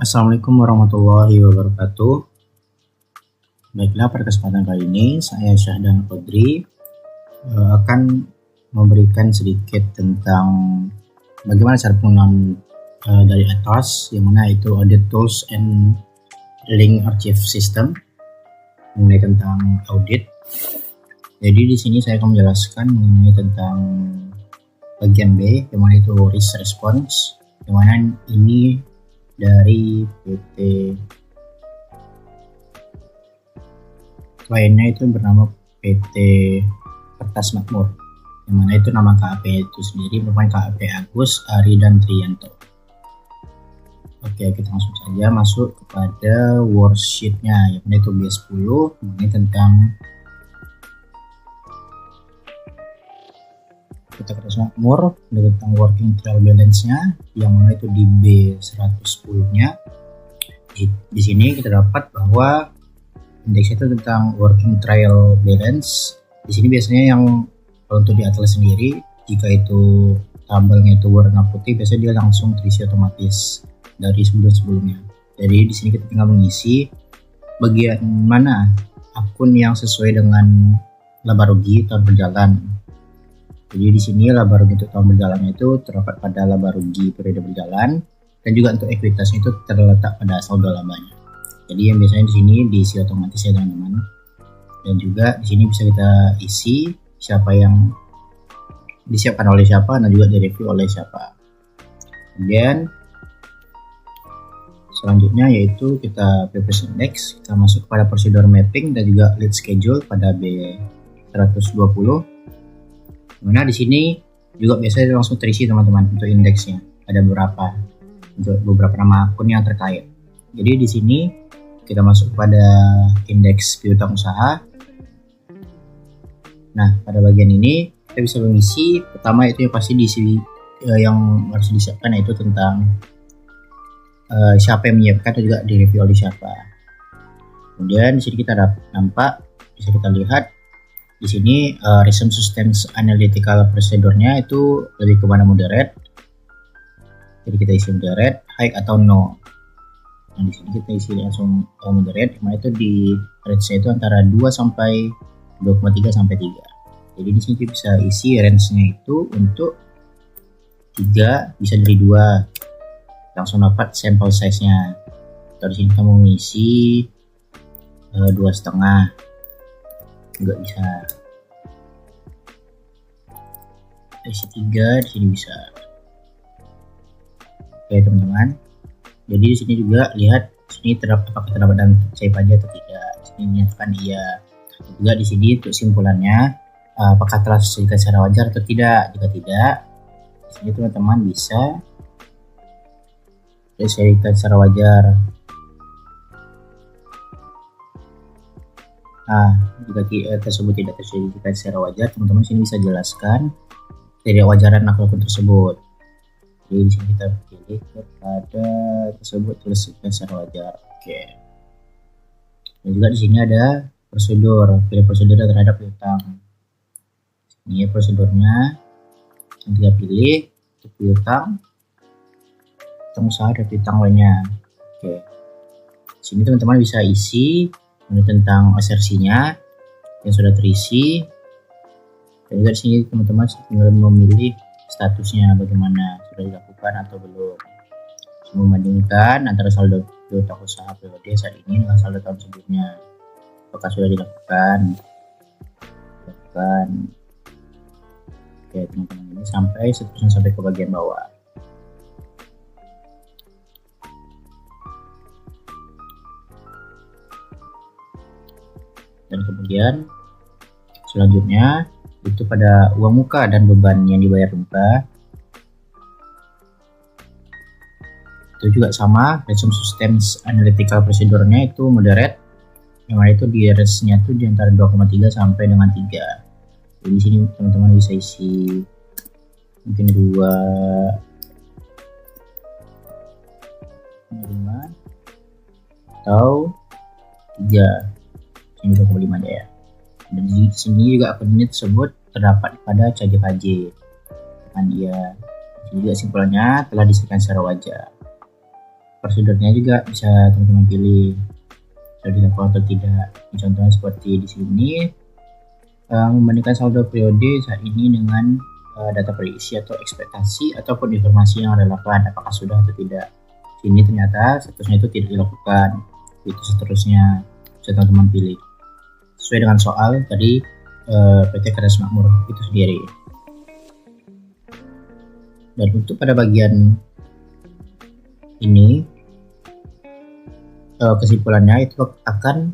Assalamualaikum warahmatullahi wabarakatuh. Baiklah, pada kesempatan kali ini saya Syahdan Qadri akan memberikan sedikit tentang bagaimana cara penggunaan dari atas, yang mana itu audit tools and link archive system, mengenai tentang audit. Jadi di sini saya akan menjelaskan mengenai tentang bagian B, yang mana itu risk response, yang mana ini dari PT kliennya itu bernama PT Kertas Makmur, yang mana itu nama KAP itu sendiri merupakan KAP Agus Ari dan Trianto. Oke, kita langsung saja masuk kepada worksheetnya, yang mana itu B10 mengenai tentang PT Kertas Makmur, tentang working trial balance-nya, yang mana itu di B110-nya. Di sini kita dapat bahwa indeks itu tentang working trial balance. Di sini biasanya yang untuk di Atlas sendiri, jika itu tabelnya itu warna putih, biasanya dia langsung terisi otomatis dari sebelum-sebelumnya. Jadi di sini kita tinggal mengisi bagian mana akun yang sesuai dengan laba rugi tahun berjalan. Jadi di sini laba rugi untuk tahun berjalannya itu terdapat pada laba rugi periode berjalan, dan juga untuk ekuitasnya itu terletak pada saldo labanya. Jadi yang biasanya di sini diisi otomatis ya teman-teman. Dan juga di sini bisa kita isi siapa yang disiapkan oleh siapa dan juga direview oleh siapa. Kemudian selanjutnya yaitu kita previous index, kita masuk pada prosedur mapping dan juga lead schedule pada B120. Dimana di sini juga biasanya langsung terisi teman-teman untuk indeksnya. Ada beberapa nama akun yang terkait. Jadi di sini kita masuk pada indeks piutang usaha. Nah, pada bagian ini kita bisa mengisi. Pertama itu yang pasti diisi, yang harus disiapkan yaitu tentang siapa yang menyiapkan dan juga direview oleh siapa. Kemudian di sini kita nampak, bisa kita lihat di sini Resume Systems Analytical Procedure-nya itu lebih kepada moderate. Jadi kita isi moderate, high atau no. Nah, di sini kita isi langsung moderate, dimana itu di range-nya itu antara 2 sampai 2,3 sampai 3. Jadi di sini kita bisa isi range-nya itu untuk 3, bisa dari 2. Langsung dapat sampel size-nya. Atau di sini kita mau mengisi 2,5. Juga bisa. Isi 3 di sini bisa. Oke teman-teman. Jadi di sini juga lihat sini apakah terdapat dan cair pajak atau tidak. Di sini menyatakan iya. Juga di sini untuk simpulannya apakah telah disesuaikan secara wajar atau tidak. Jika tidak, di sini teman-teman bisa disesuaikan secara wajar. Nah, jika tersebut tidak tersesuaikan secara wajar, teman-teman sini bisa jelaskan tidak wajaran akun tersebut. Jadi di sini kita pilih kepada tersebut tersesuaikan secara wajar. Oke. Dan juga di sini ada prosedur, pilih prosedur terhadap piutang. Ini prosedurnya yang kita pilih untuk piutang usaha dan piutang lainnya. Oke. Di sini teman-teman bisa isi tentang asersinya yang sudah terisi. Dan juga di sini teman-teman tinggal memilih statusnya bagaimana, sudah dilakukan atau belum. Membandingkan antara saldo piutang usaha periode saat ini dengan saldo tahun sebelumnya, apakah sudah dilakukan. Oke teman-teman, ini sampai seterusnya sampai ke bagian bawah. Dan kemudian selanjutnya itu pada uang muka dan beban yang dibayar muka. Itu juga sama, Resume Systems Analytical Procedure-nya itu moderate, yang mana itu di range-nya itu di antara 2,3 sampai dengan 3. Jadi di sini teman-teman bisa isi mungkin 2,5 atau 3. Ini 25 aja ya. Dan di sini juga akun ini tersebut terdapat pada CJKJ. Dan dia juga simpulannya telah disediakan secara wajar. prosedurnya juga bisa teman-teman pilih sudah dilakukan atau tidak. Contohnya seperti di sini, membandingkan saldo periode saat ini dengan data berisi atau ekspektasi ataupun informasi yang relevan, apakah sudah atau tidak. Sini ternyata statusnya itu tidak dilakukan, itu seterusnya bisa teman-teman pilih sesuai dengan soal tadi PT Kades Makmur itu sendiri. Dan untuk pada bagian ini kesimpulannya itu akan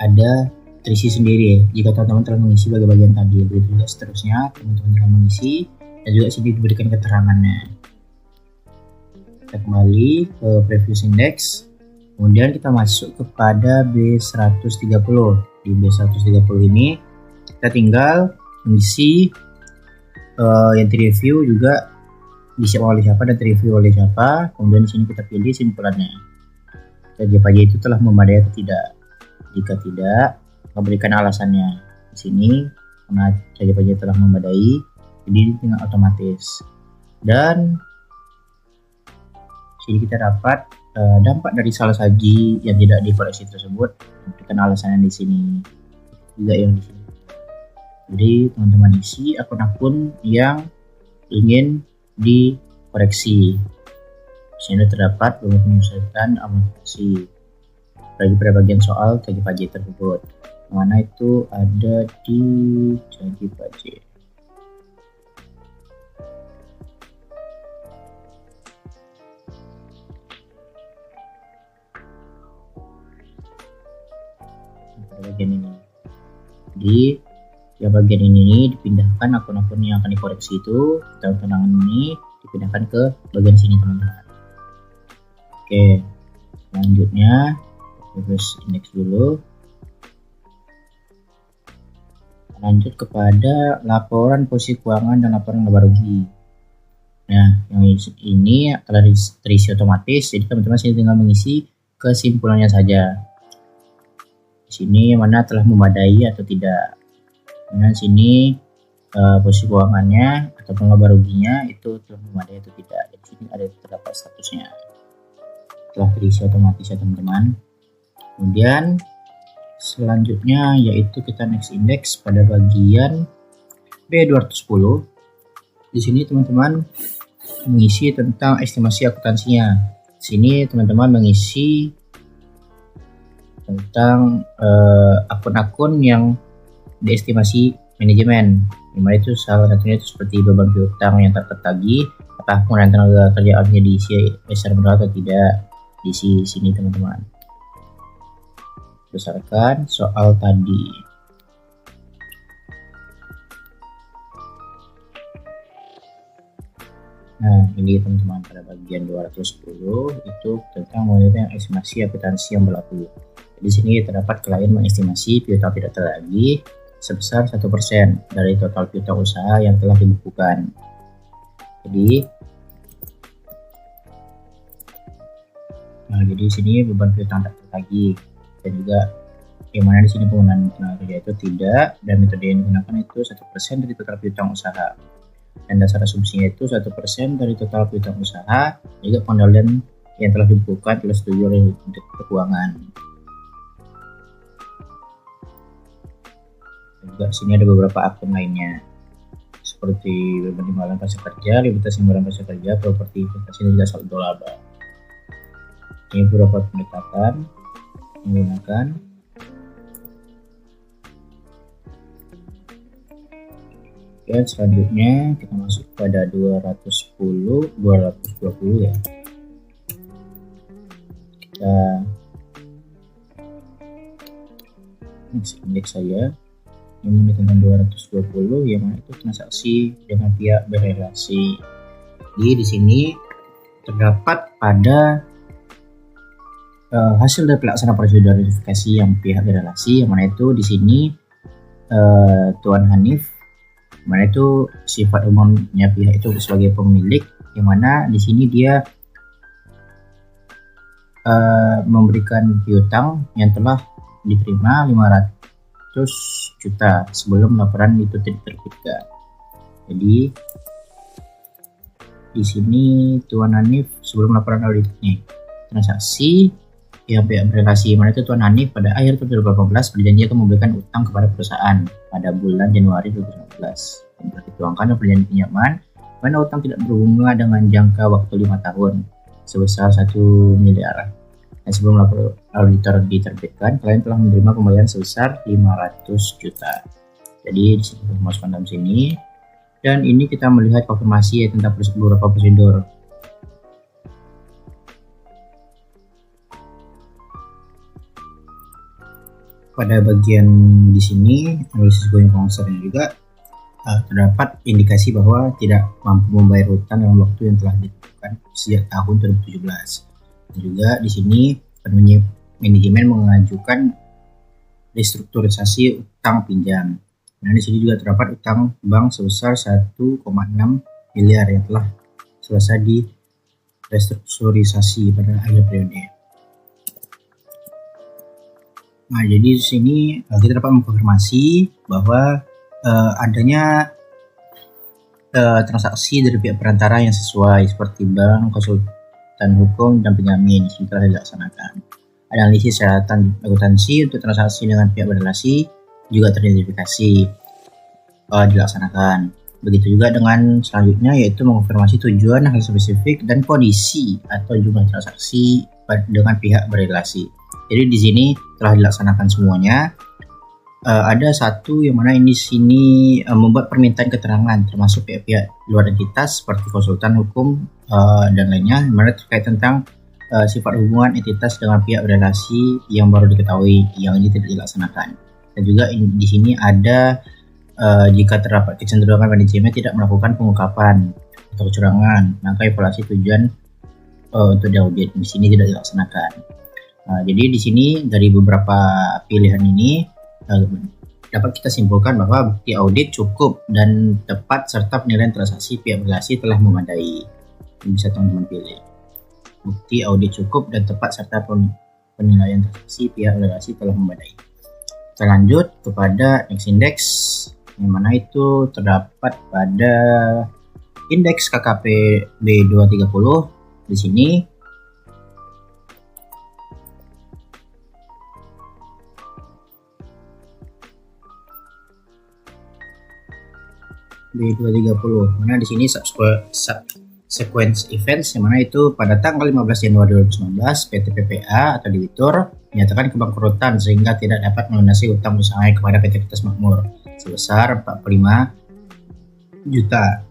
ada terisi sendiri jika teman-teman telah mengisi bagian tadi. Begitu juga seterusnya teman-teman tinggal mengisi dan juga sini diberikan keterangannya. Kita kembali ke previous index, kemudian kita masuk kepada B130. Di B130 ini kita tinggal mengisi yang direview juga disiapkan oleh siapa dan direview oleh siapa. Kemudian di sini kita pilih simpulannya, kerja pajak itu telah memadai atau tidak. Jika tidak, kita berikan alasannya. Di sini karena kerja pajak telah memadai, jadi tinggal otomatis. Dan sini kita dapat dampak dari salah saji yang tidak dikoreksi tersebut, berikan alasannya di sini juga yang di sini. Jadi teman-teman isi akun-akun yang ingin dikoreksi. Di sini terdapat beberapa penyesuaian aplikasi pada bagian soal janji pajak tersebut, mana itu ada di janji pajak. Bagian ini di bagian ini dipindahkan akun-akun yang akan dikoreksi itu, keterangan ini dipindahkan ke bagian sini teman-teman. Oke, selanjutnya previous index dulu, lanjut kepada laporan posisi keuangan dan laporan laba rugi. Nah, yang ini telah terisi otomatis, jadi teman-teman sini tinggal mengisi kesimpulannya saja. Sini mana telah memadai atau tidak. Kemudian sini posisi keuangannya ataupun laba ruginya itu telah memadai atau tidak. Di sini ada terdapat statusnya, telah terisi otomatis ya teman-teman. Kemudian selanjutnya yaitu kita next index pada bagian B210. Di sini teman-teman mengisi tentang estimasi akuntansinya. Di sini teman-teman mengisi tentang akun-akun yang diestimasi manajemen, dimana itu salah satunya itu seperti beban piutang yang tak tertagih, apakah penggunaan tenaga kerjaannya diisi besar benar atau tidak. Diisi sini teman-teman berdasarkan soal tadi. Nah, ini teman-teman pada bagian 210 itu tentang monitor estimasi akuntansi yang berlaku. Di sini terdapat klien mengestimasi piutang tidak tertagih sebesar 1% dari total piutang usaha yang telah dibukukan. Jadi di sini beban piutang tak tertagih, dan juga yang mana di sini penggunaan tenaga kerja itu tidak, dan metode yang digunakan itu 1% dari total piutang usaha, dan dasar asumsinya itu 1% dari total piutang usaha, juga pengendalian yang telah dibukukan telah setuju oleh Direktur Keuangan. Juga sini ada beberapa akun lainnya seperti beban timbalan pasca kerja, likuiditas timbalan pasca kerja, properti investasi, dan juga saldo laba. Ini beberapa pendekatan menggunakan. Dan selanjutnya kita masuk pada 220 ya. Kita indeks saja. Yang ini tentang 220 yang mana itu transaksi dengan pihak berrelasi. Jadi di sini terdapat pada hasil dari pelaksanaan prosedur verifikasi yang pihak berrelasi, yang mana itu di sini Tuan Hanif, mana itu sifat umumnya pihak itu sebagai pemilik, yang mana di sini dia memberikan piutang yang telah diterima 500 juta sebelum laporan itu diterbitkan. Jadi di sini Tuan Hanif sebelum laporan audit nih, transaksi yang pihak berrelasi mana itu Tuan Hanif pada akhir tahun 2018 berjanji akan memberikan utang kepada perusahaan pada bulan Januari 2019. Dan telah dituangkan perjanjian pinjaman mana utang tidak berbunga dengan jangka waktu 5 tahun sebesar 1 miliar. Dan sebelum lapor auditor diterbitkan, klien telah menerima pembayaran sebesar 500 juta. Jadi disini kita masukkan dalam sini. Dan ini kita melihat konfirmasi tentang beberapa prosedur. Pada bagian di sini analisis going concern juga terdapat indikasi bahwa tidak mampu membayar hutang dalam waktu yang telah ditentukan sejak tahun 2017. Dan juga di sini manajemen mengajukan restrukturisasi utang pinjam. Nah, di sini juga terdapat utang bank sebesar 1,6 miliar yang telah selesai di restrukturisasi pada akhir periode. Nah, jadi di sini kita dapat mengkonfirmasi bahwa adanya transaksi dari pihak perantara yang sesuai seperti bank, konsultan hukum, dan penjamin yang telah dilaksanakan. Analisis syaratan akuntansi untuk transaksi dengan pihak berrelasi juga teridentifikasi dilaksanakan. Begitu juga dengan selanjutnya yaitu mengonfirmasi tujuan, hal spesifik, dan kondisi atau jumlah transaksi dengan pihak berrelasi. Jadi di sini telah dilaksanakan semuanya. Ada satu yang mana ini sini membuat permintaan keterangan termasuk pihak-pihak luar entitas seperti konsultan hukum dan lainnya, yang mana terkait tentang sifat hubungan entitas dengan pihak relasi yang baru diketahui yang ini tidak dilaksanakan. Dan juga di sini ada jika terdapat kecenderungan manajemen tidak melakukan pengungkapan atau kecurangan, maka evaluasi tujuan untuk diaudit di sini tidak dilaksanakan. Jadi di sini dari beberapa pilihan ini dapat kita simpulkan bahwa bukti audit cukup dan tepat serta penilaian transaksi pihak relasi telah memadai. Bisa teman-teman pilih. Bukti audit cukup dan tepat serta penilaian transaksi pihak relasi telah memadai. Kita lanjut kepada next index yang mana itu terdapat pada indeks KKP B230 di sini. B230 mana di sini sequence events yang mana itu pada tanggal 15 Januari 2019 PT PPA atau debitur menyatakan kebangkrutan sehingga tidak dapat melunasi utang usahanya kepada PT Kertas Makmur sebesar 45 juta.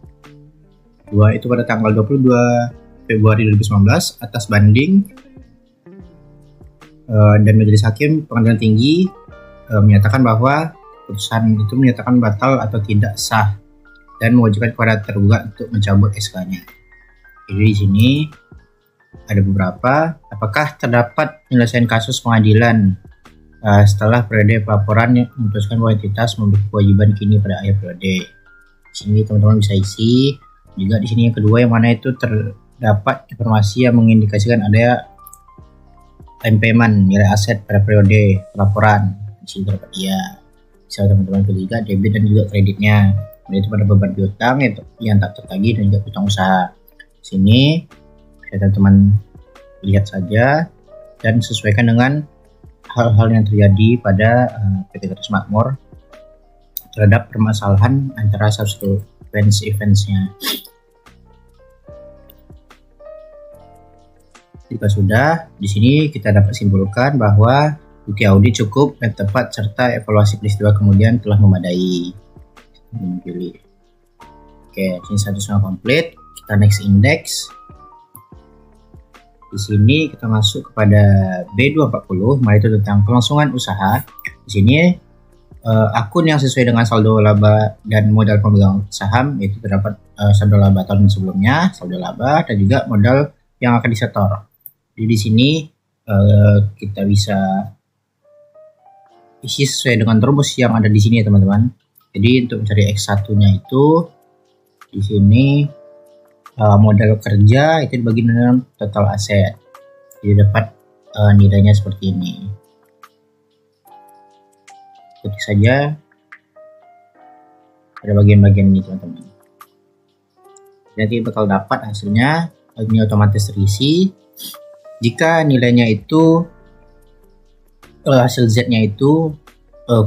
Dua itu pada tanggal 22 Februari 2019 atas banding dan Majelis Hakim Pengadilan Tinggi menyatakan bahwa putusan itu menyatakan batal atau tidak sah dan mewajibkan kepada tergugat untuk mencabut SK-nya. Jadi di sini ada beberapa. Apakah terdapat penyelesaian kasus pengadilan setelah periode pelaporan yang memutuskan bahwa entitas memiliki kewajiban kini pada akhir periode? Di sini teman-teman bisa isi. Juga di sini yang kedua yang mana itu terdapat informasi yang mengindikasikan ada time payment nilai aset pada periode pelaporan. Di sini terdapat bisa teman-teman pilih juga debit dan juga kreditnya. Itu pada beban piutang yang tak tertagih dan juga piutang usaha. Sini bisa teman-teman lihat saja dan sesuaikan dengan hal-hal yang terjadi pada PT Kertas Makmur terhadap permasalahan antara subsequent events-nya. Jika sudah, di sini kita dapat simpulkan bahwa bukti audit cukup dan tepat serta evaluasi peristiwa kemudian telah memadai. Pilih. Oke, ini satu semua komplit. Kita next index. Di sini kita masuk kepada B240, yaitu tentang kelangsungan usaha. Di sini akun yang sesuai dengan saldo laba dan modal pemegang saham yaitu terdapat saldo laba tahun sebelumnya, saldo laba dan juga modal yang akan disetor. Jadi di sini kita bisa isi sesuai dengan rumus yang ada di sini ya teman-teman. Jadi untuk mencari X1-nya itu di sini modal kerja itu dibagi dengan total aset. Jadi dapat nilainya seperti ini. Ketik saja pada bagian-bagian ini teman-teman. Nanti bakal dapat hasilnya, ini otomatis terisi. Jika nilainya itu hasil Z-nya itu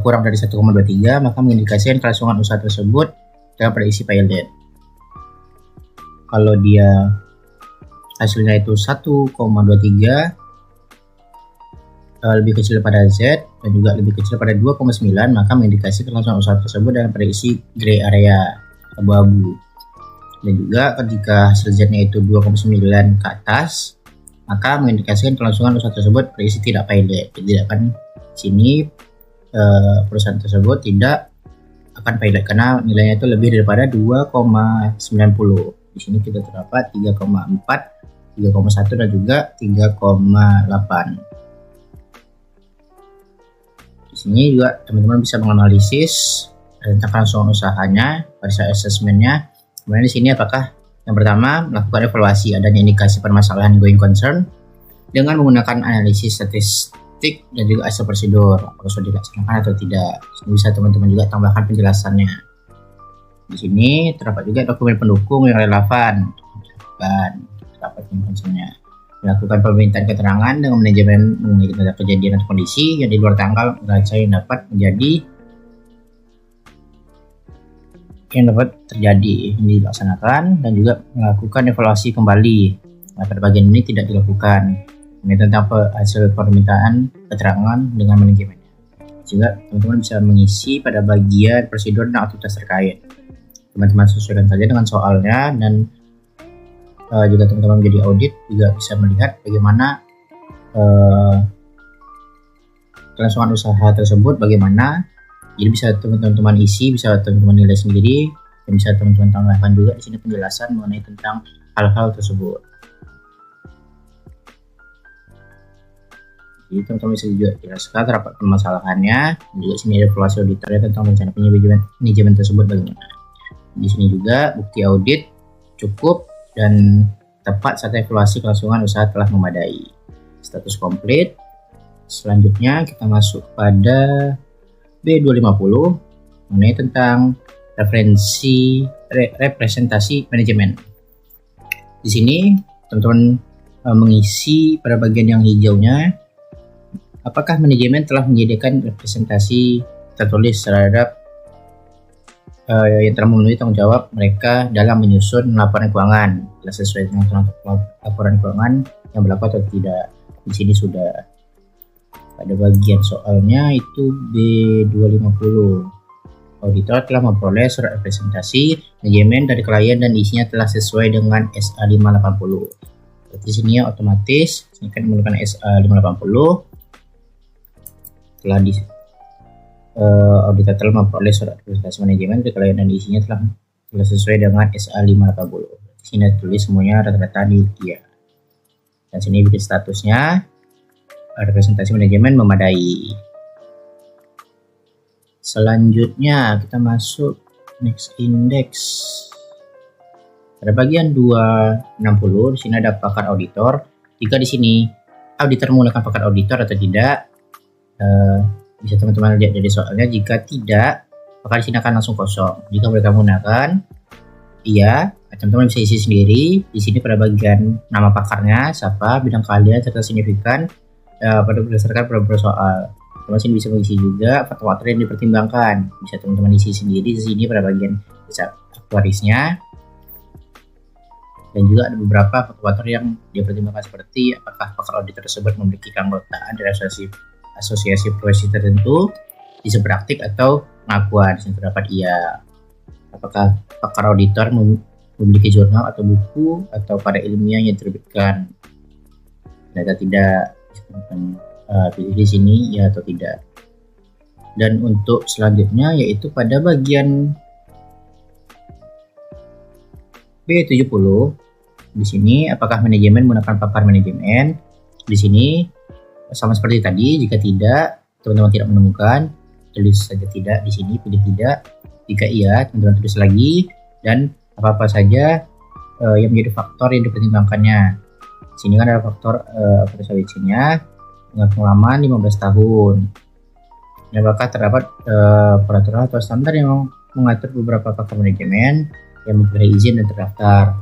kurang dari 1,23, maka mengindikasikan kelangsungan usaha tersebut dalam prediksi pilot. Kalau dia hasilnya itu 1,23, lebih kecil pada Z dan juga lebih kecil pada 2,9, maka mengindikasi kelangsungan usaha tersebut dalam prediksi gray area, abu-abu. Dan juga ketika hasil Z-nya itu 2,9 ke atas, maka mengindikasikan kelangsungan usaha tersebut prediksi tidak pilot. Jadi akan sini perusahaan tersebut tidak akan pilot karena nilainya itu lebih daripada 2,90. Di sini kita terdapat 3,4, 3,1 dan juga 3,8. Di sini juga teman-teman bisa menganalisis tentang kelangsungan usahanya pada assessment-nya. Kemudian di sini apakah yang pertama melakukan evaluasi adanya indikasi permasalahan going concern dengan menggunakan analisis statistik dan juga asal prosedur, apakah sudah dilaksanakan atau tidak. Bisa teman-teman juga tambahkan penjelasannya. Di sini terdapat juga dokumen pendukung yang relevan dan terdapat concernnya. Melakukan permintaan keterangan dengan manajemen mengenai kejadian atau kondisi yang di luar tanggal neraca yang dapat terjadi yang dilaksanakan, dan juga melakukan evaluasi kembali. Nah, pada bagian ini tidak dilakukan. Ini tentang hasil permintaan keterangan dengan manajemennya. Juga teman-teman bisa mengisi pada bagian prosedur dan aktivitas terkait. Teman-teman sesuaikan saja dengan soalnya, dan juga teman-teman menjadi audit juga bisa melihat bagaimana kelangsungan usaha tersebut bagaimana. Jadi bisa teman-teman isi, bisa teman-teman nilai sendiri, dan bisa teman-teman tambahkan juga di sini penjelasan mengenai tentang hal-hal tersebut. Jadi teman-teman bisa juga jelaskan terdapat permasalahannya, dan juga sini ada evaluasi auditornya tentang rencana manajemen tersebut bagaimana. Di sini juga bukti audit cukup dan tepat serta evaluasi kelangsungan usaha telah memadai. Status komplit. Selanjutnya kita masuk pada B250 mengenai tentang representasi manajemen. Di sini teman-teman mengisi pada bagian yang hijaunya, apakah manajemen telah menyediakan representasi tertulis terhadap yang telah memenuhi tanggung jawab mereka dalam menyusun laporan keuangan, telah sesuai dengan laporan keuangan yang berlaku atau tidak. Di sini sudah pada bagian soalnya itu B250. Auditor telah memperoleh surat representasi manajemen dari klien dan isinya telah sesuai dengan SA 580. Berarti sini otomatis ini kan menggunakan SA 580 telah auditor telah memperoleh surat representasi manajemen dari klien dan isinya telah sesuai dengan SA 580. Di sini tulis semuanya rata-rata di iya. Dan sini bikin statusnya representasi manajemen memadai. Selanjutnya kita masuk next index. Pada bagian 260 di sini ada pakar auditor. Jika di sini auditor menggunakan pakar auditor atau tidak, bisa teman-teman lihat dari soalnya. Jika tidak, maka di sini akan langsung kosong. Jika mereka menggunakan iya, teman-teman bisa isi sendiri. Di sini pada bagian nama pakarnya, siapa, bidang keahlian serta signifikan pada berdasarkan beberapa soal. Teman-teman sini bisa mengisi juga faktor-faktor yang dipertimbangkan. Bisa teman-teman isi sendiri di sini pada bagian bisa aktuarisnya. Dan juga ada beberapa faktor-faktor yang dipertimbangkan seperti apakah pakar auditor tersebut memiliki keanggotaan dari asosiasi profesi tertentu, bisa praktik atau pengakuan. Yang terdapat iya. Apakah pakar auditor memiliki jurnal atau buku atau pada ilmiah yang diterbitkan? Data tidak. Pilih di sini ya atau tidak. Dan untuk selanjutnya yaitu pada bagian B70. Di sini apakah manajemen menggunakan pakar manajemen? Di sini sama seperti tadi, jika tidak, teman-teman tidak menemukan, tulis saja tidak di sini, pilih tidak. Jika iya, teman-teman tulis lagi, dan apa-apa saja yang menjadi faktor yang dipertimbangkannya. Di sini kan ada faktor perselisihannya dengan pengalaman 15 tahun. Dan apakah terdapat peraturan atau standar yang mengatur beberapa pakar manajemen yang mempunyai izin dan terdaftar.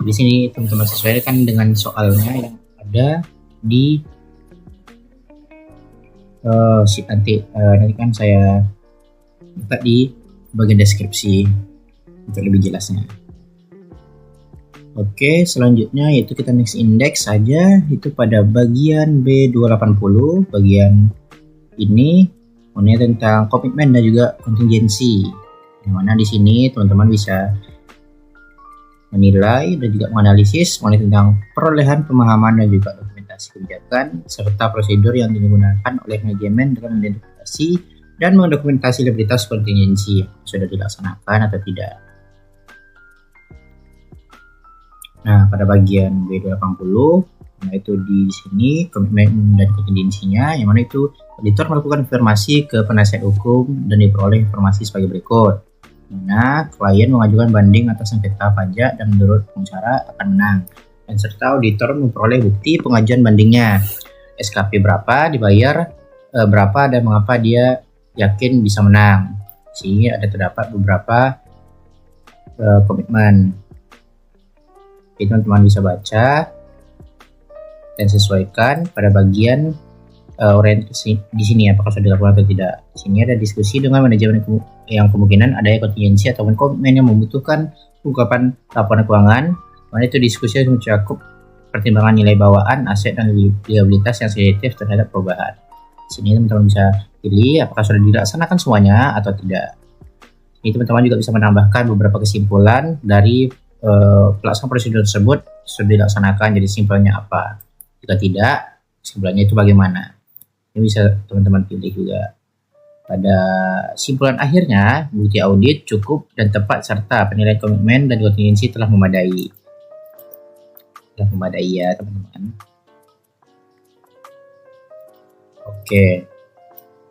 Di sini teman-teman sesuaikan dengan soalnya yang ada di sheet nanti kan saya buka di bagian deskripsi untuk lebih jelasnya. Oke, selanjutnya yaitu kita next index saja, itu pada bagian B280, bagian ini mengenai tentang komitmen dan juga kontingensi. Yang mana di sini teman-teman bisa menilai dan juga menganalisis mengenai tentang perolehan pemahaman dan juga dokumentasi kebijakan serta prosedur yang digunakan oleh manajemen dalam mengidentifikasi dan mendokumentasi liabilitas kontingensi yang sudah dilaksanakan atau tidak. Nah, pada bagian B280, nah itu di sini komitmen dan kontingensinya, yang mana itu auditor melakukan informasi ke penasihat hukum dan diperoleh informasi sebagai berikut. Nah, klien mengajukan banding atas sengketa pajak dan menurut pengacara akan menang. Dan serta auditor memperoleh bukti pengajuan bandingnya. SKP berapa, dibayar berapa, dan mengapa dia yakin bisa menang. Di sini ada terdapat beberapa komitmen. Jadi teman-teman bisa baca dan sesuaikan pada bagian orientasi di sini apakah sudah dilakukan atau tidak. Di sini ada diskusi dengan manajemen yang kemungkinan adanya kontingensi ataupun komitmen yang membutuhkan ungkapan laporan keuangan. Mana itu diskusi yang mencakup pertimbangan nilai bawaan, aset dan liabilitas yang sensitif terhadap perubahan. Di sini teman-teman bisa pilih apakah sudah dilaksanakan semuanya atau tidak. Ini teman-teman juga bisa menambahkan beberapa kesimpulan dari pelaksanaan prosedur tersebut sudah dilaksanakan, jadi kesimpulannya apa. Jika tidak, kesimpulannya itu bagaimana. Ini bisa teman-teman pilih juga. Pada kesimpulan akhirnya, bukti audit cukup dan tepat serta penilaian komitmen dan kontingensi telah memadai. Telah memadai ya teman-teman. Oke.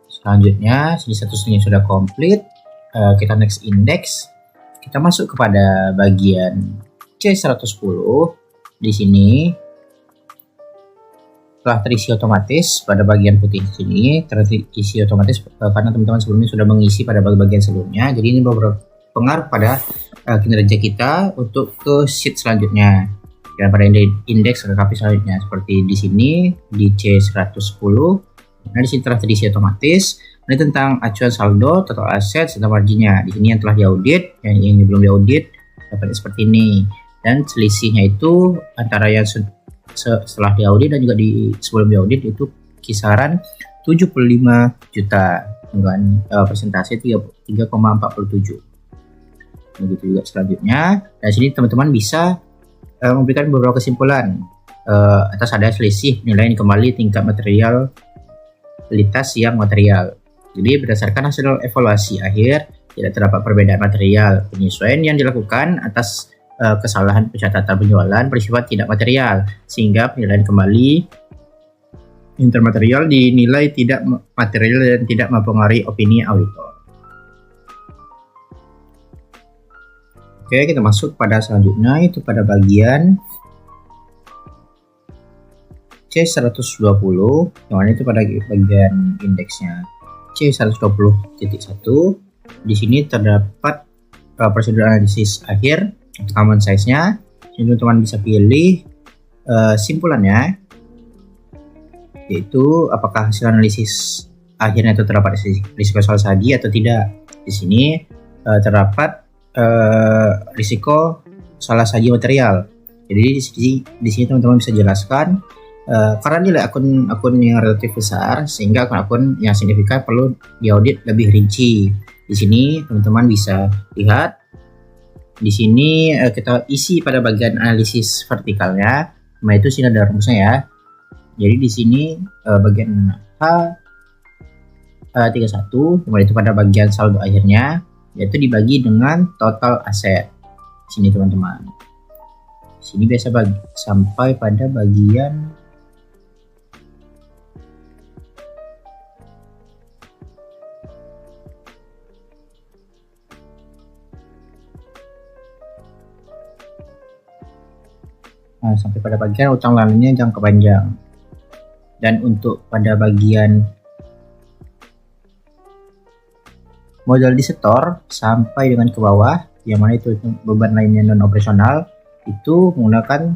Selanjutnya, sini statusnya sudah komplit. Kita next index. Kita masuk kepada bagian C110. Di sini telah terisi otomatis pada bagian putih di sini, terisi otomatis karena teman-teman sebelumnya sudah mengisi pada bagian sebelumnya. Jadi ini berpengaruh pada kinerja kita untuk ke sheet selanjutnya dan pada indeks KKP selanjutnya seperti di sini di C110. Nah, di sini telah terisi otomatis. Ini tentang acuan saldo, total aset, serta marginnya. Di sini yang telah diaudit, yang ini belum diaudit, dapat seperti ini. Dan selisihnya itu antara yang setelah diaudit dan juga sebelum diaudit itu kisaran 75 juta dengan persentase 3,47. Begitu juga selanjutnya. Dan sini teman-teman bisa memberikan beberapa kesimpulan atas ada selisih penilaian kembali tingkat materialitas yang material. Jadi berdasarkan hasil evaluasi akhir tidak terdapat perbedaan material. Penyesuaian yang dilakukan atas kesalahan pencatatan penjualan bersifat tidak material sehingga penilaian kembali intermaterial dinilai tidak material dan tidak mempengaruhi opini auditor. Oke, kita masuk pada selanjutnya, itu pada bagian C120 yang mana itu pada bagian indeksnya C120.1. Di sini terdapat prosedur analisis akhir untuk common size-nya. Jadi teman-teman bisa pilih simpulannya, yaitu apakah hasil analisis akhirnya itu terdapat risiko salah saji atau tidak. Di sini terdapat risiko salah saji material. Jadi di sini teman-teman bisa jelaskan karena nilai akun yang relatif besar sehingga akun yang signifikan perlu diaudit lebih rinci. Di sini teman-teman bisa lihat. Di sini kita isi pada bagian analisis vertikalnya. Nah, itu sini ada rumusnya ya. Jadi di sini bagian H31 itu pada bagian saldo akhirnya, yaitu dibagi dengan total aset. Di sini teman-teman. Di sini biasa sampai pada bagian sampai pada bagian utang lainnya jangka panjang. Dan untuk pada bagian modal disetor sampai dengan ke bawah, yang mana itu beban lainnya non operasional, itu menggunakan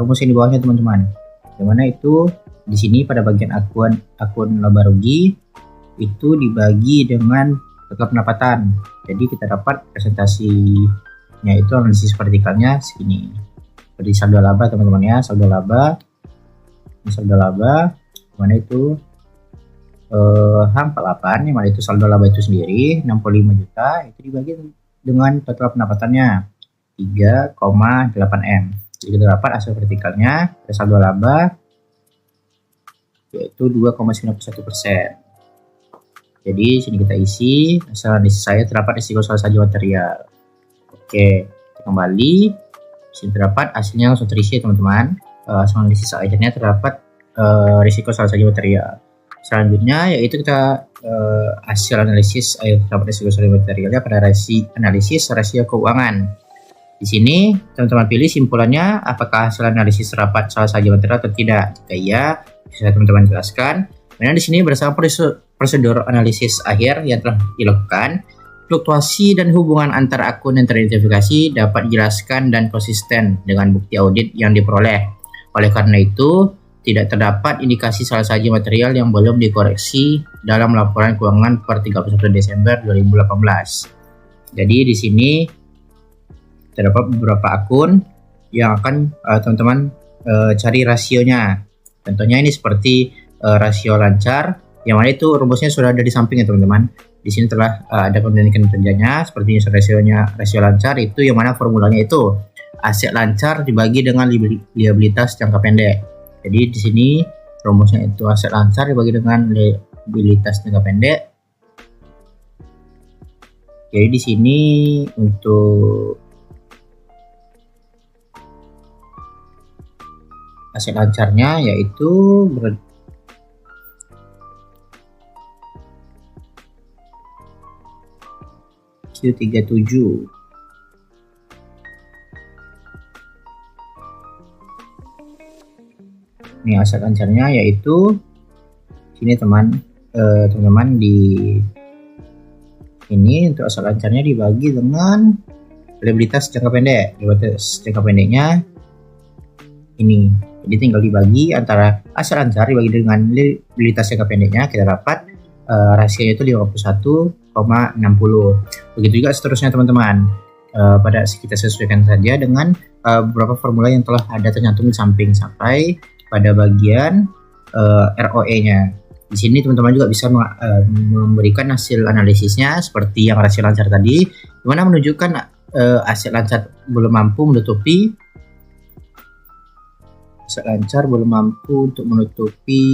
rumus yang di bawahnya teman-teman. Dimana itu di sini pada bagian akun laba rugi itu dibagi dengan total pendapatan. Jadi kita dapat presentasinya itu analisis vertikalnya segini. Seperti saldo laba teman-teman ya, saldo laba. Ini saldo laba mana itu H48 yang mana itu saldo laba itu sendiri 65 juta itu dibagi dengan total pendapatannya 3,8 M. Jadi kita dapat hasil vertikalnya saldo laba yaitu 2,91%. Jadi sini kita isi hasil analisis saya terdapat risiko salah saji material. Oke, kembali sini terdapat hasilnya langsung terisi teman-teman. Hasil analisis akhirnya terdapat risiko salah saji material. Selanjutnya yaitu kita hasil analisis terdapat risiko salah saji materialnya pada analisis rasio keuangan. Di sini teman-teman pilih simpulannya apakah hasil analisis terdapat salah saji material atau tidak. Jika iya, bisa teman-teman jelaskan. Kemudian di sini berdasarkan prosedur analisis akhir yang telah dilakukan, fluktuasi dan hubungan antar akun yang teridentifikasi dapat dijelaskan dan konsisten dengan bukti audit yang diperoleh. Oleh karena itu, tidak terdapat indikasi salah saji material yang belum dikoreksi dalam laporan keuangan per 31 Desember 2018. Jadi di sini terdapat beberapa akun yang akan teman-teman cari rasionya. Contohnya ini seperti rasio lancar, yang mana itu rumusnya sudah ada di samping ya teman-teman. Di sini telah ada pembentukan kerjanya seperti rasio lancar itu yang mana formulanya itu aset lancar dibagi dengan liabilitas jangka pendek. Jadi di sini rumusnya itu aset lancar dibagi dengan liabilitas jangka pendek. Jadi di sini untuk aset lancarnya yaitu Q37. Ini aset lancarnya yaitu sini teman-teman di ini untuk aset lancarnya dibagi dengan liabilitas jangka pendek. Liabilitas jangka pendeknya ini. Jadi tinggal dibagi antara aset lancar dibagi dengan liabilitas jangka pendeknya, kita dapat rasionya itu 51,60. Begitu juga seterusnya teman-teman. Pada kita sesuaikan saja dengan beberapa formula yang telah ada tercantum di samping sampai pada bagian ROE-nya. Di sini teman-teman juga bisa memberikan hasil analisisnya seperti yang rasio lancar tadi, di mana menunjukkan aset lancar belum mampu menutupi untuk menutupi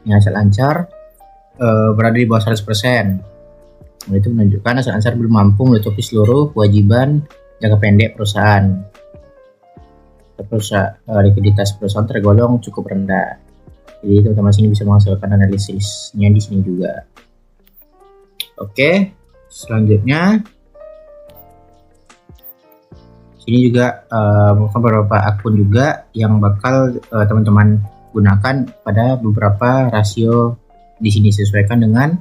aset lancar berada di bawah 100%. Itu menunjukkan aset lancar belum mampu menutupi seluruh kewajiban jangka pendek perusahaan. Terus likuiditas perusahaan tergolong cukup rendah. Jadi teman-teman sini bisa menghasilkan analisisnya di sini juga. Oke, selanjutnya sini juga beberapa akun juga yang bakal teman-teman gunakan pada beberapa rasio di sini sesuaikan dengan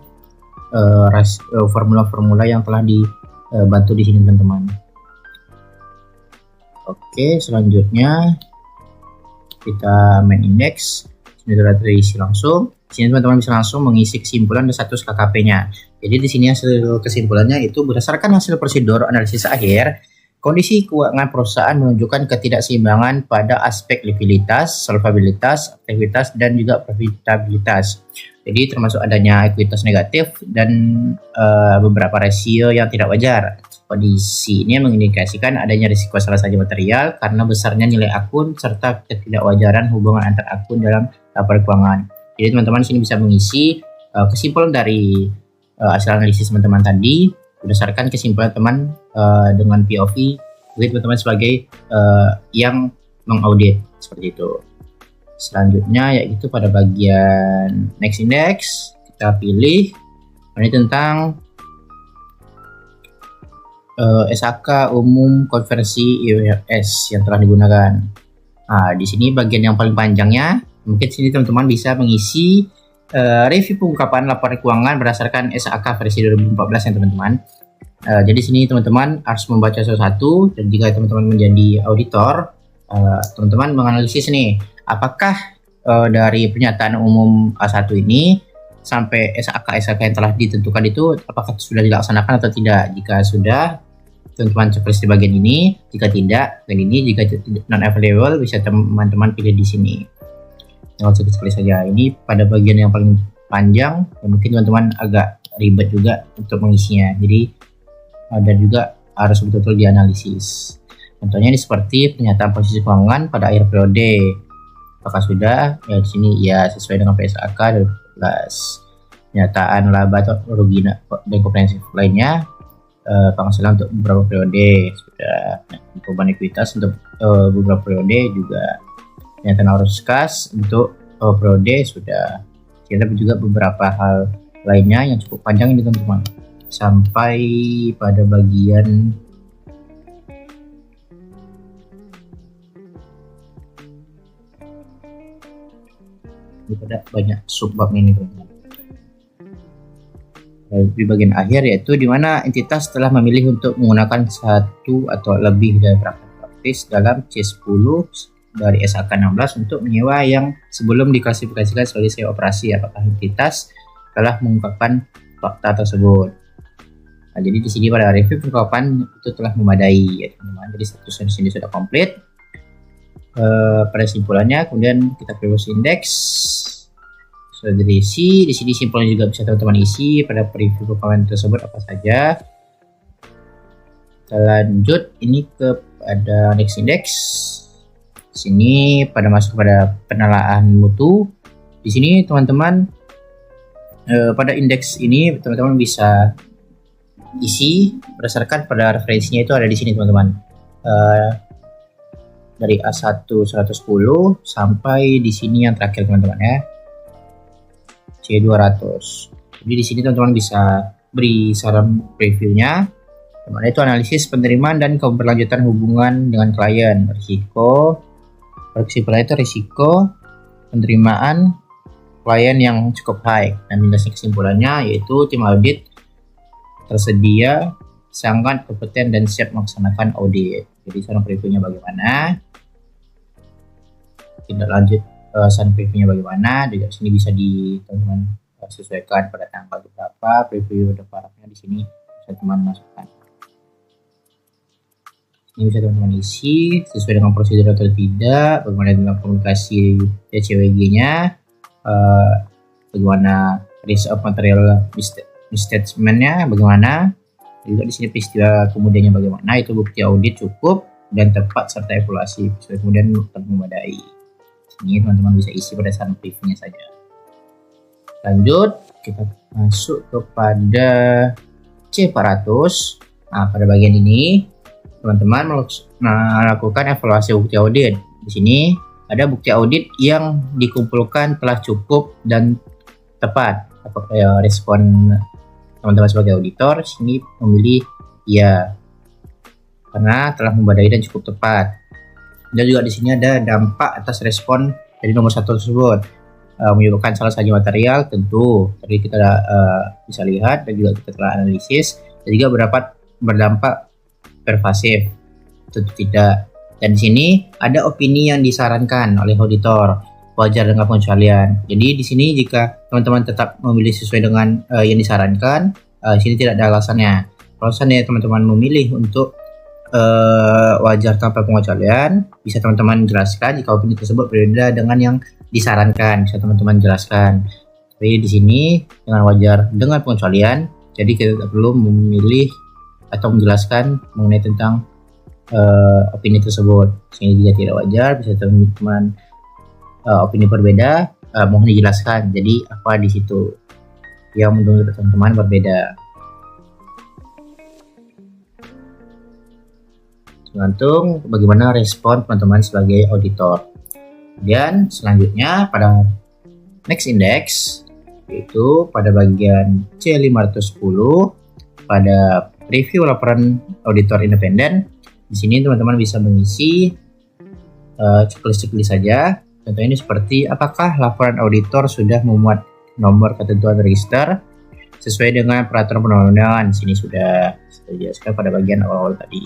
formula-formula yang telah dibantu di sini teman-teman. Oke, selanjutnya kita main index. Sini sudah terisi langsung. Sini teman-teman bisa langsung mengisi kesimpulan dan status KKP-nya. Jadi di sini hasil kesimpulannya itu berdasarkan hasil prosedur analisis akhir. Kondisi keuangan perusahaan menunjukkan ketidakseimbangan pada aspek likuiditas, solvabilitas, aktivitas, dan juga profitabilitas. Jadi termasuk adanya ekuitas negatif dan beberapa rasio yang tidak wajar. Kondisi ini mengindikasikan adanya risiko salah saji material karena besarnya nilai akun serta ketidakwajaran hubungan antar akun dalam laporan keuangan. Jadi teman-teman sini bisa mengisi kesimpulan dari hasil analisis teman-teman tadi berdasarkan kesimpulan teman dengan POV teman-teman sebagai yang mengaudit seperti itu. Selanjutnya yaitu pada bagian next index kita pilih ini tentang SAK umum konversi IFRS yang telah digunakan. Nah, di sini bagian yang paling panjangnya mungkin sini teman-teman bisa mengisi review pengungkapan laporan keuangan berdasarkan SAK versi 2014 ya teman-teman. Jadi sini teman-teman harus membaca satu-satu, dan jika teman-teman menjadi auditor, teman-teman menganalisis nih, apakah dari pernyataan umum A1 ini sampai SAK yang telah ditentukan itu apakah sudah dilaksanakan atau tidak. Jika sudah, teman-teman checklist di bagian ini. Jika tidak, dan ini jika non available bisa teman-teman pilih di sini. Tinggal checklist saja. Ini pada bagian yang paling panjang, dan mungkin teman-teman agak ribet juga untuk mengisinya. Jadi dan juga harus betul-betul dianalisis. Contohnya ini seperti pernyataan posisi keuangan pada akhir periode. Apakah sudah? Ya di sini ya sesuai dengan PSAK 2012. Pernyataan laba atau rugi dan komprehensif lainnya, penghasilan untuk beberapa periode sudah. Perubahan ekuitas untuk beberapa periode juga. Pernyataan arus kas untuk periode sudah. Kita juga beberapa hal lainnya yang cukup panjang ini teman-teman. Sampai pada bagian pada banyak subbab ini teman-teman. Di bagian akhir yaitu di mana entitas telah memilih untuk menggunakan satu atau lebih dari praktis dalam C10 dari SAK 16 untuk menyewa yang sebelum diklasifikasikan sebagai sewa operasi. Apakah entitas telah mengungkapkan fakta tersebut? Nah, jadi di sini pada review percakapan itu telah memadai ya teman-teman. Jadi statusnya di sini sudah komplit. Pada simpulannya kemudian kita privacy index sudah diisi. Di sini simpulannya juga bisa teman-teman isi pada preview percakapan tersebut apa saja. Kita lanjut ini kepada next index. Sini pada masuk pada penalaan mutu. Di sini teman-teman pada indeks ini teman-teman bisa isi berdasarkan pada referensinya itu ada di sini teman-teman. Dari A1 110 sampai di sini yang terakhir teman-teman ya. C200. Jadi di sini teman-teman bisa beri saran previewnya. Dimana itu analisis penerimaan dan keberlanjutan hubungan dengan klien, risiko, kesimpulan itu risiko penerimaan klien yang cukup high, dan minusnya kesimpulannya yaitu tim audit tersedia sangat kompeten dan siap melaksanakan audit. Jadi saran previewnya bagaimana? Tidak lanjut saran previewnya bagaimana? Juga sini bisa teman-teman sesuaikan pada tanggal berapa preview departnya di sini bisa teman masukkan. Ini bisa teman-teman isi sesuai dengan prosedur atau tidak, bagaimana dengan komunikasi CWG-nya, bagaimana risk of material statement-nya bagaimana, juga di sini peristiwa kemudiannya bagaimana, itu bukti audit cukup dan tepat serta evaluasi kemudian memadai. Ini teman-teman bisa isi pada saat briefingnya saja. Lanjut kita masuk kepada C400. Nah, pada bagian ini teman-teman melakukan evaluasi bukti audit. Di sini ada bukti audit yang dikumpulkan telah cukup dan tepat. Apakah ya respon teman-teman sebagai auditor sini memilih ya karena telah memadai dan cukup tepat. Dan juga di sini ada dampak atas respon dari nomor 1 tersebut, menyebabkan salah satu material tentu tadi kita bisa lihat dan juga kita telah analisis, dan juga berdampak pervasif tentu tidak. Dan di sini ada opini yang disarankan oleh auditor, wajar dengan pengecualian. Jadi di sini jika teman-teman tetap memilih sesuai dengan yang disarankan, di sini tidak ada alasannya. Alasannya teman-teman memilih untuk wajar tanpa pengecualian, bisa teman-teman jelaskan jika opini tersebut berbeda dengan yang disarankan, bisa teman-teman jelaskan. Tapi di sini dengan wajar dengan pengecualian, jadi kita tidak perlu memilih atau menjelaskan mengenai tentang opini tersebut. Sehingga jika tidak wajar, bisa teman-teman opini berbeda, mohon dijelaskan. Jadi apa di situ yang menurut teman-teman berbeda. Tergantung bagaimana respon teman-teman sebagai auditor. Kemudian selanjutnya pada next index, yaitu pada bagian C510 pada review laporan auditor independen. Di sini teman-teman bisa mengisi checklist saja. Contohnya ini seperti apakah laporan auditor sudah memuat nomor ketentuan register sesuai dengan peraturan perundang-undangan. Sini sudah dijelaskan pada bagian awal tadi,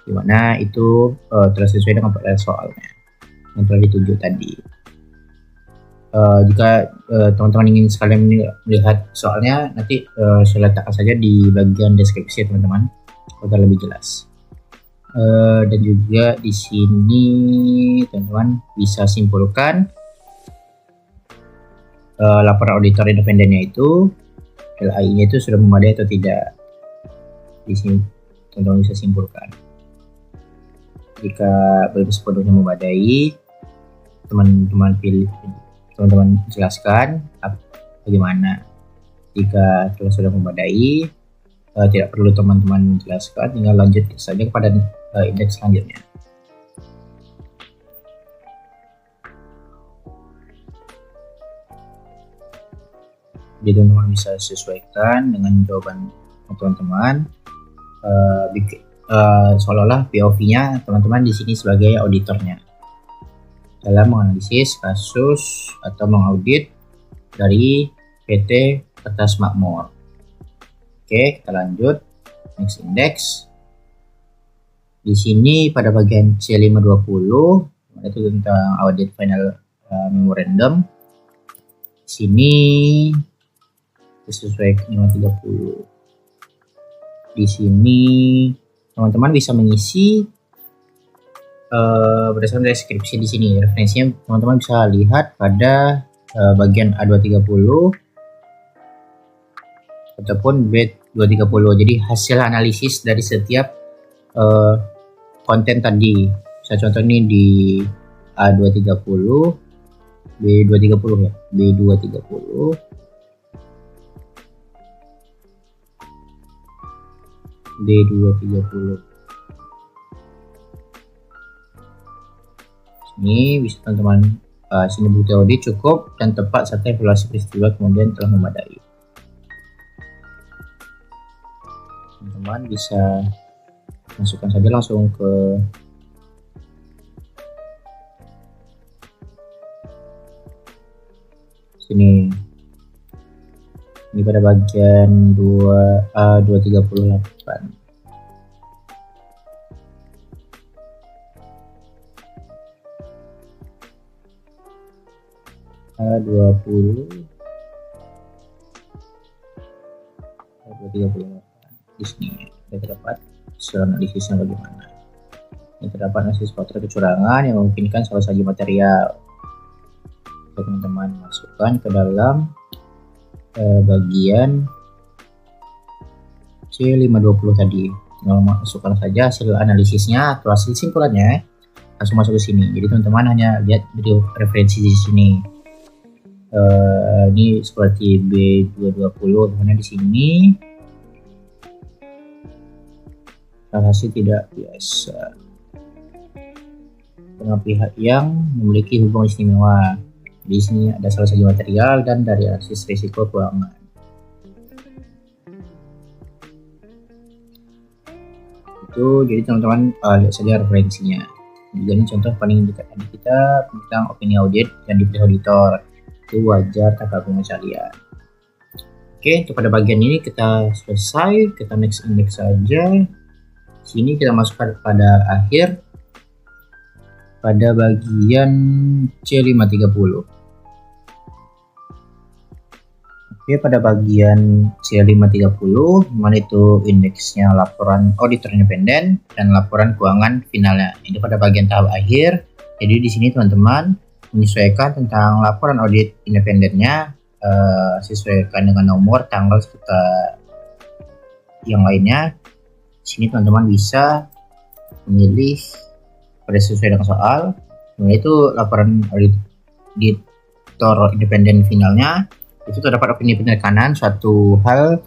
di mana itu telah sesuai dengan pada soalnya yang telah ditunjuk tadi. Jika teman-teman ingin sekalian melihat soalnya, nanti saya letakkan saja di bagian deskripsi teman-teman agar lebih jelas. Dan juga di sini teman-teman bisa simpulkan laporan auditor independennya itu LAI-nya itu sudah memadai atau tidak. Di sini teman-teman bisa simpulkan. Jika belum sepenuhnya memadai, teman-teman jelaskan bagaimana. Jika sudah memadai, tidak perlu teman-teman jelaskan, tinggal lanjut saja kepada indeks selanjutnya. Jadi teman-teman bisa sesuaikan dengan jawaban teman-teman. Seolah-olah POV-nya teman-teman di sini sebagai auditornya dalam menganalisis kasus atau mengaudit dari PT Kertas Makmur. Oke, kita lanjut next index. Di sini pada bagian C520 itu tentang audit final memorandum. Di sini sesuai 530. Di sini teman-teman bisa mengisi berdasarkan deskripsi di sini. Referensinya teman-teman bisa lihat pada bagian A230 ataupun B230. Jadi hasil analisis dari setiap konten tadi. Saya contoh ini di A230, B230 ya, B230. D230. Sini bisa teman-teman sini bukti audit cukup dan tepat serta evaluasi peristiwa kemudian telah memadai. Teman-teman bisa masukkan saja langsung ke sini. Ini pada bagian 2A238. A20 A238 di sini terdapat hasil analisisnya bagaimana. Ini terdapat analisis faktor kecurangan yang memungkinkan salah satu material. Teman-teman masukkan ke dalam bagian C520 tadi. Tinggal masukkan saja hasil analisisnya atau hasil simpulannya, langsung masuk ke sini. Jadi teman-teman hanya lihat dari referensi di sini. Ini seperti B220, karena di sini hasil tidak biasa dengan pihak yang memiliki hubungan istimewa. Di sini ada salah satu material dan dari analisis risiko keuangan. Itu jadi teman-teman lihat saja referensinya. Jadi contoh paling dekat tadi kita tentang opini audit yang dipilih auditor. Itu wajar tanpa pengecualian. Oke, pada bagian ini kita selesai. Kita next index saja. Sini kita masukkan pada akhir pada bagian C530. Oke, pada bagian C530 mana itu indeksnya laporan auditor independen dan laporan keuangan finalnya. Ini pada bagian tahap akhir. Jadi di sini teman-teman menyesuaikan tentang laporan audit independennya, sesuaikan dengan nomor, tanggal serta yang lainnya. Di sini teman-teman bisa memilih pada sesuai dengan soal, yaitu laporan auditor independen finalnya. Itu terdapat opini penekanan suatu hal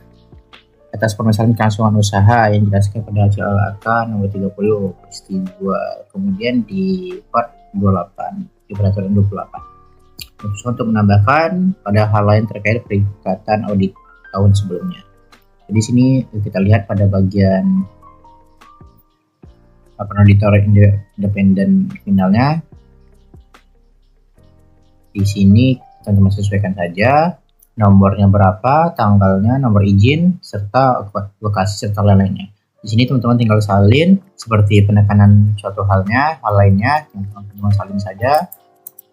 atas permasalahan kelangsungan usaha yang dijelaskan pada hasil AK nomor 30 peristiwa, kemudian di part 28 di peraturan 28. Untuk menambahkan pada hal lain terkait peringkatan audit tahun sebelumnya. Jadi sini kita lihat pada bagian laporan auditor independen finalnya. Di sini teman-teman sesuaikan saja nomornya berapa, tanggalnya, nomor izin, serta lokasi serta lain-lainnya. Di sini teman-teman tinggal salin seperti penekanan suatu halnya, hal lainnya, teman-teman salin saja.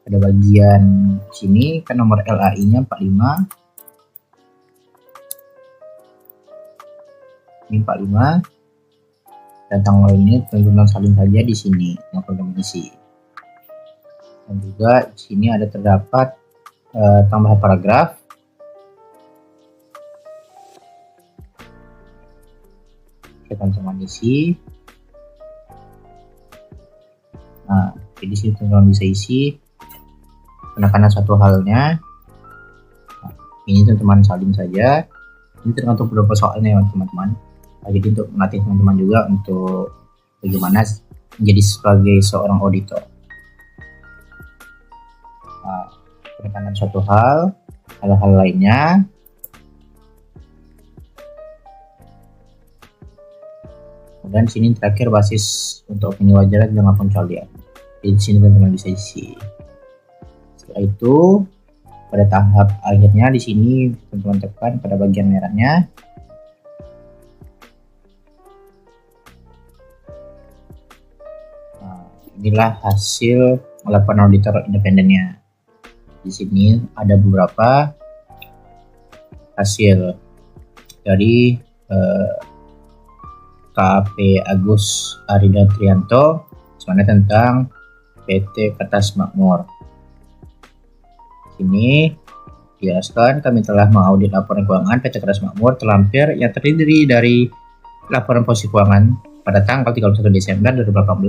Pada bagian sini kan nomor LAI-nya 45. Ini 45. Dan tanggal ini teman-teman salin saja di sini, teman-teman isi. Dan juga di sini ada terdapat tambahan paragraf. Teman-teman isi. Nah, jadi sini teman-teman bisa isi penekanan satu halnya. Nah, ini teman-teman salin saja. Ini tergantung beberapa soalnya ya teman-teman. Nah, jadi untuk melatih teman-teman juga untuk bagaimana menjadi sebagai seorang auditor. Nah, penekanan suatu hal-hal lainnya. Dan sini terakhir basis untuk opini wajar dengan pengecualian. Di sini teman-teman bisa isi. Setelah itu pada tahap akhirnya di sini teman-teman tekan pada bagian merahnya. Nah, inilah hasil laporan auditor independennya. Di sini ada beberapa hasil dari KAP Agus Arida Trianto sebenarnya tentang PT Kertas Makmur. Ini dijelaskan kami telah mengaudit laporan keuangan PT Kertas Makmur terlampir yang terdiri dari laporan posisi keuangan pada tanggal 31 Desember 2018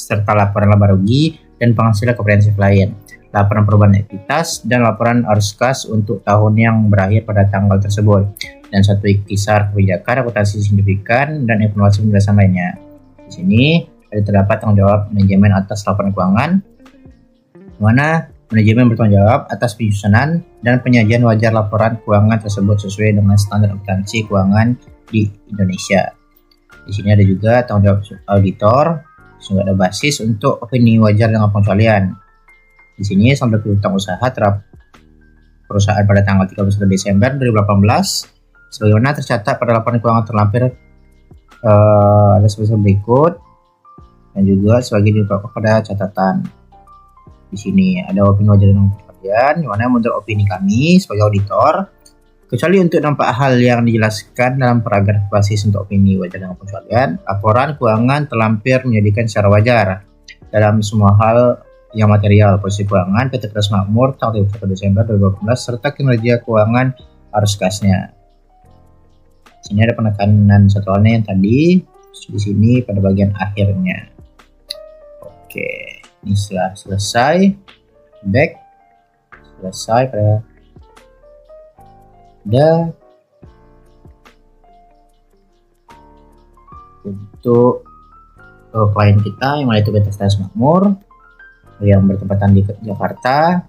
serta laporan laba rugi dan penghasilan komprehensif lain, laporan perubahan aktivitas dan laporan arus kas untuk tahun yang berakhir pada tanggal tersebut, dan satu ikhtisar kebijakan, akuntansi signifikan, dan informasi penjelasan lainnya. Di sini ada terdapat tanggung jawab manajemen atas laporan keuangan, di mana manajemen bertanggung jawab atas penyusunan dan penyajian wajar laporan keuangan tersebut sesuai dengan standar akuntansi keuangan di Indonesia. Di sini ada juga tanggung jawab auditor, sehingga ada basis untuk opini wajar dengan pengecualian. Di sini saldo piutang usaha terhadap perusahaan pada tanggal 31 Desember 2018 sebagaimana tercatat pada laporan keuangan terlampir ada sebagai berikut, dan juga sebagai juga pada catatan. Di sini ada opini wajar dan pengecualian, di mana menurut opini kami sebagai auditor, kecuali untuk nampak hal yang dijelaskan dalam paragraf basis untuk opini wajar dan pengecualian, laporan keuangan terlampir menjadikan secara wajar dalam semua hal yang material, posisi keuangan PT Kertas Makmur tanggal 31 Desember 2018 serta kinerja keuangan arus kasnya. Sini ada penekanan satu halnya yang tadi, di sini pada bagian akhirnya. Oke, ini setelah selesai, back, selesai pada ada untuk klien kita yang itu PT Kertas Makmur yang bertempatan di Jakarta,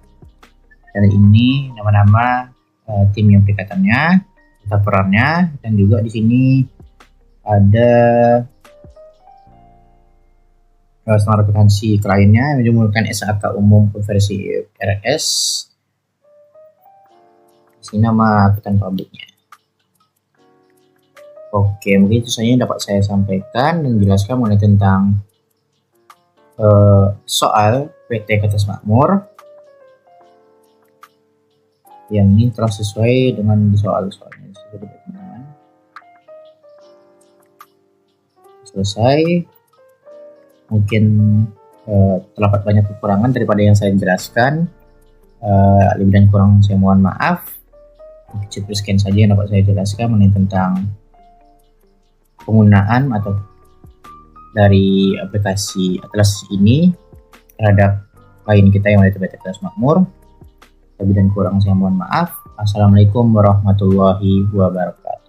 dan ini nama-nama tim yang perikatannya, perannya, dan juga di sini ada standar akuntansi kliennya yang menggunakan SAK umum versi RS. Di sini nama akuntan pabriknya. Oke, mungkin itu saja yang dapat saya sampaikan dan jelaskan mengenai tentang soal PT Kertas Makmur yang ini telah sesuai dengan soal-soalnya. Selesai. Mungkin terdapat banyak kekurangan daripada yang saya jelaskan. Lebih dan kurang saya mohon maaf. Cukup sekian saja yang dapat saya jelaskan mengenai tentang penggunaan atau dari aplikasi Atlas ini terhadap klien kita yang ada di PT Kertas Makmur. Lebih dan kurang saya mohon maaf. Assalamualaikum warahmatullahi wabarakatuh.